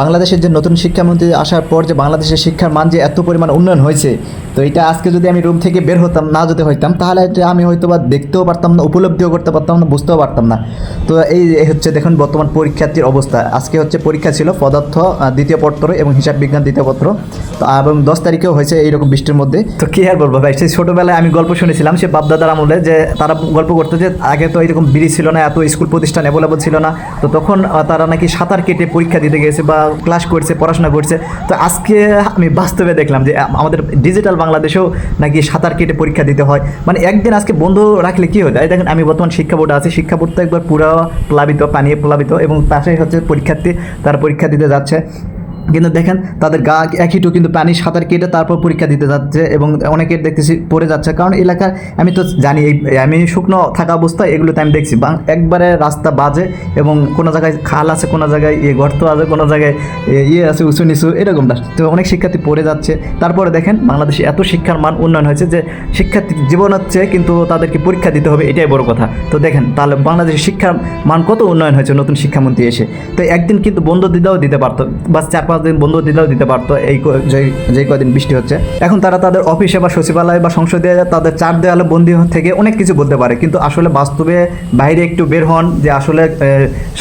বাংলাদেশের যে নতুন শিক্ষামন্ত্রী আসার পর যে বাংলাদেশের শিক্ষার মান যে এত পরিমাণ উন্নয়ন হয়েছে, তো এটা আজকে যদি আমি রুম থেকে বের হতাম না যদি হইতাম, তাহলে এটা আমি হয়তো বা দেখতেও পারতাম না, উপলব্ধিও করতে পারতাম না, বুঝতেও পারতাম না। তো এই হচ্ছে দেখুন বর্তমান পরীক্ষার্থীর অবস্থা। আজকে হচ্ছে পরীক্ষা ছিল পদার্থ দ্বিতীয় পত্র এবং হিসাব বিজ্ঞান দ্বিতীয় পত্র, তো এবং 10 তারিখেও হয়েছে এইরকম বৃষ্টির মধ্যে। তো কী আর বলবো ভাই, সেই ছোটোবেলায় আমি গল্প শুনেছিলাম সে বাপদাদার আমলে, যে তারা গল্প করতো যে আগে তো এরকম ব্রিজ ছিল না, এত স্কুল প্রতিষ্ঠান অ্যাভেলেবল ছিল না, তো তখন তারা নাকি সাঁতার কেটে পরীক্ষা দিতে গেছে বা ক্লাস করছে, পড়াশোনা করছে। তো আজকে আমি বাস্তবে দেখলাম যে আমাদের ডিজিটাল বাংলাদেশেও নাকি সাঁতার কেটে পরীক্ষা দিতে হয়। মানে একদিন আজকে বন্ধ রাখলে কী হয়, এই দেখেন আমি বর্তমান শিক্ষা বোর্ডে আছি, শিক্ষা বোর্ড তো একবার পুরো প্লাবিত, পানিয়ে প্লাবিত, এবং পাশেই হচ্ছে পরীক্ষার্থী, তারা পরীক্ষা দিতে যাচ্ছে, কিন্তু দেখেন তাদের গা একটু কিন্তু পানি সাঁতার কেটে তারপর পরীক্ষা দিতে যাচ্ছে, এবং অনেকের দেখতেছি পড়ে যাচ্ছে। কারণ এলাকার আমি তো জানি, আমি শুকনো থাকা অবস্থায় এগুলোতে আমি দেখছি একবারে রাস্তা বাজে, এবং কোনো জায়গায় খাল আছে, কোনো জায়গায় গর্ত আছে, কোনো জায়গায় আছে উঁচু নিচু, এরকমটা। তো অনেক শিক্ষার্থী পড়ে যাচ্ছে। তারপরে দেখেন বাংলাদেশে এত শিক্ষার মান উন্নয়ন হয়েছে যে শিক্ষার্থী জীবন হচ্ছে, কিন্তু তাদেরকে পরীক্ষা দিতে হবে, এটাই বড় কথা। তো দেখেন তাহলে বাংলাদেশের শিক্ষার মান কত উন্নয়ন হয়েছে নতুন শিক্ষামন্ত্রী এসে। তো একদিন কিন্তু বন্ধ দিতে পারতো, বা 4-5 দিন বন্ধ দিতে পারতো, যেই কদিন বৃষ্টি হচ্ছে। এখন তারা তাদের অফিসে বা সচিবালয় বা সংসদে তাদের 4 দেওয়ালে বন্দী থেকে অনেক কিছু বলতে পারে, কিন্তু আসলে বাস্তবে বাইরে একটু বের হন, যে আসলে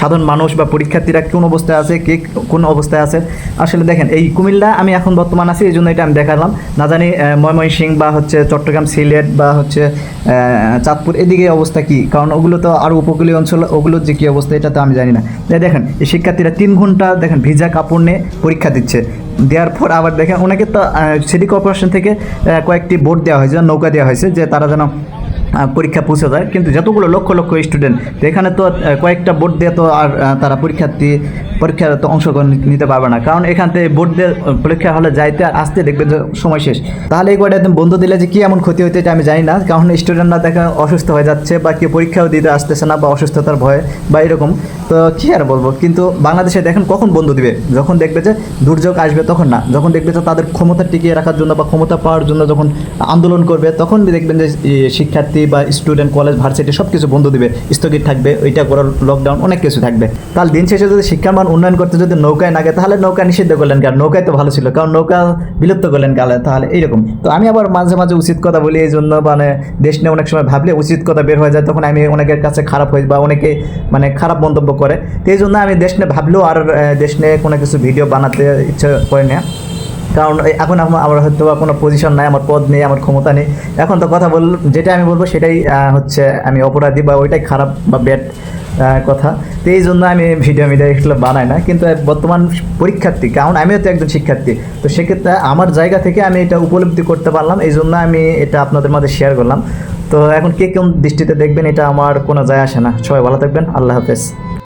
সাধারণ মানুষ বা পরীক্ষার্থীরা কোন অবস্থায় আছে, কে কোন অবস্থায় আছে। আসলে দেখেন এই কুমিল্লা আমি এখন বর্তমান আছি, এই জন্য এটা আমি দেখালাম, না জানি ময়মনসিংহ বা হচ্ছে চট্টগ্রাম, সিলেট বা হচ্ছে চাঁদপুর এদিকে অবস্থা কি, কারণ ওগুলো তো আরও উপকূলীয় অঞ্চল, ওগুলোর যে কী অবস্থা এটা তো আমি জানি না। দেখেন এই শিক্ষার্থীরা 3 ঘন্টা দেখেন ভিজা কাপড় নিয়ে পরীক্ষা দিচ্ছে, দেওয়ার পর আবার দেখেন ওনাকে তো সিটি কর্পোরেশন থেকে কয়েকটি বোর্ড দেওয়া হয়েছে, নৌকা দেওয়া হয়েছে, যে তারা যেন পরীক্ষা পৌঁছে যায়। কিন্তু যতগুলো লক্ষ লক্ষ স্টুডেন্ট, তো এখানে তো কয়েকটা বোর্ড দিয়ে তো আর তারা পরীক্ষার তো অংশগ্রহণ নিতে পারবে না, কারণ এখান থেকে বোর্ড দিয়ে পরীক্ষা হলে যাইতে আর আসতে দেখবেন যে সময় শেষ। তাহলে এই কয়টা একদম বন্ধ দিলে যে কী এমন ক্ষতি হইতে এটা আমি জানি না, কারণ স্টুডেন্টরা দেখা অসুস্থ হয়ে যাচ্ছে, বা কেউ পরীক্ষাও দিতে আসতেছে না, বা অসুস্থতার ভয়ে বা এরকম। তো কী আর বলবো, কিন্তু বাংলাদেশে দেখেন কখন বন্ধ দিবে, যখন দেখবে যে দুর্যোগ আসবে তখন না, যখন দেখবে যে তাদের ক্ষমতা টিকিয়ে রাখার জন্য বা ক্ষমতা পাওয়ার জন্য যখন আন্দোলন করবে, তখন দেখবেন যে শিক্ষার্থী বা স্টুডেন্ট, কলেজ, ভার্সিটি সব কিছু বন্ধ দিবে, স্থগিত থাকবে, ওইটা করার লকডাউন অনেক কিছু থাকবে। তাহলে দিন শেষে যদি শিক্ষার মান উন্নয়ন করতে যদি নৌকায় নাগে, তাহলে নৌকা নিষিদ্ধ করলেন কারণ নৌকায় তো ভালো ছিল, কারণ নৌকা বিলুপ্ত করলেন কালে, তাহলে এইরকম। তো আমি আবার মাঝে মাঝে উচিত কথা বলি, এই জন্য মানে দেশ নিয়ে অনেক সময় ভাবলে উচিত কথা বের হয়ে যায়, তখন আমি অনেকের কাছে খারাপ হই বা অনেকে মানে খারাপ মন্তব্য করে। তো এই জন্য আমি দেশ নিয়ে ভাবলেও আর দেশ নিয়ে কোনো কিছু ভিডিও বানাতে ইচ্ছা করে না, কারণ এখন আমার হয়তো বা কোনো পজিশন নাই, আমার পদ নেই, আমার ক্ষমতা নেই। এখন তো কথা যেটা আমি বলবো সেটাই হচ্ছে আমি অপরাধী, বা ওইটাই খারাপ বা ব্যাড কথা। তো এই জন্য আমি ভিডিও এগুলো বানাই না। কিন্তু বর্তমান পরীক্ষার্থী, কারণ আমিও তো একজন শিক্ষার্থী, তো সেক্ষেত্রে আমার জায়গা থেকে আমি এটা উপলব্ধি করতে পারলাম, এই জন্য আমি এটা আপনাদের মাঝে শেয়ার করলাম। তো এখন কে কোন দৃষ্টিতে দেখবেন এটা আমার কোনো যায় আসে না। সবাই ভালো থাকবেন, আল্লাহ হাফেজ।